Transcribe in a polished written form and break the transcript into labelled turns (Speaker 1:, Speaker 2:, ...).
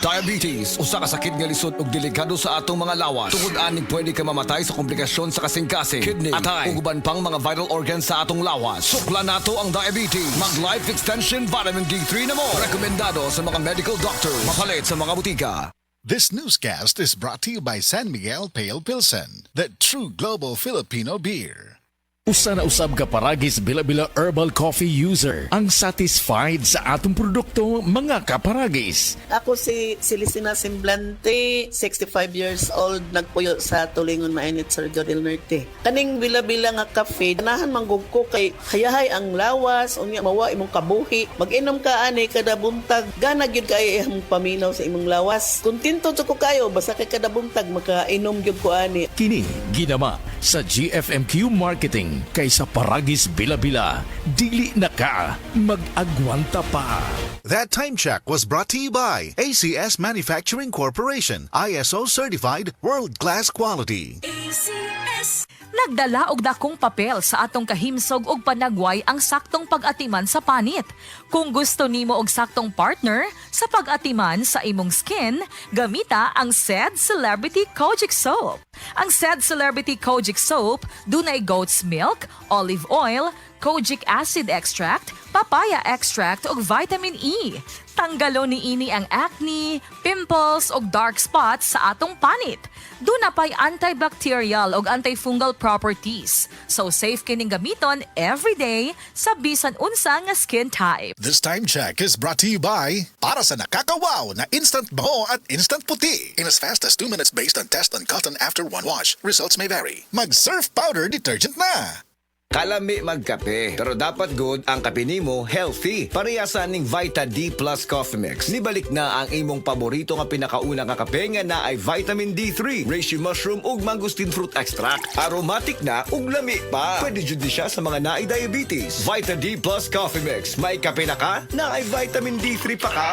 Speaker 1: Diabetes, usa ka sakit nga lisod ug delikado sa atong mga lawas. Tungod aning pwede ka mamatay sa komplikasyon sa kasing-kasing, kidney, atay, ug uban pang mga vital organs sa atong lawas. Sukla nato ang diabetes. Mag Life Extension Vitamin D3 na mo. Rekomendado sa mga medical doctors. Mapalit sa mga butika.
Speaker 2: This newscast is brought to you by San Miguel Pale Pilsen, the true global Filipino beer.
Speaker 3: Usa na usab ka paragis bila-bila herbal coffee user ang satisfied sa atong produkto mga kaparagis.
Speaker 4: Ako si Celestina Semblante, 65 years old, nagpuyo sa Tulingon Mainit, Surigao del Norte. Kaning bila-bila nga kafe, ganahan manggug ko kay hayahay ang lawas, unya mawa imong kabuhi. Mag-inom ka ani kada buntag, gana gyud kay imong paminaw sa imong lawas. Kontento jud ko kayo basta kay kada buntag makainom gyud ko ani.
Speaker 3: Kini ginama sa GFMQ Marketing kaysa paragis bila-bila. Dili na ka mag-agwanta pa.
Speaker 5: That time check was brought to you by ACS Manufacturing Corporation, ISO certified world-class quality.
Speaker 6: Nagdala og dakong papel sa atong kahimsog og panagway ang saktong pag-atiman sa panit. Kung gusto nimo og saktong partner sa pag-atiman sa imong skin, gamita ang SED Celebrity Kojic Soap. Ang SED Celebrity Kojic Soap dunay goat's milk, olive oil, kojic acid extract, papaya extract ug vitamin E. Tanggalo niini ang acne, pimples ug dark spots sa atong panit. Duna pay antibacterial ug antifungal properties. So safe kining gamiton every day sa bisan unsa nga skin type.
Speaker 2: This time check is brought to you by para sa nakakawaw na instant baho at instant puti. In as fast as 2 minutes based on test on cotton after one wash. Results may vary. Mag-Surf Powder Detergent na!
Speaker 1: Kalami magkape, pero dapat good ang kape nimo healthy. Parehasan ning Vita D Plus Coffee Mix. Nibalik na ang imong paborito nga pinakauna nga kape nga na ay vitamin D3, reishi mushroom ug mangosteen fruit extract. Aromatic na ug lami pa. Pwede jud di siya sa mga naay diabetes. Vita D Plus Coffee Mix. May kape na ka, na ay vitamin D3 pa ka.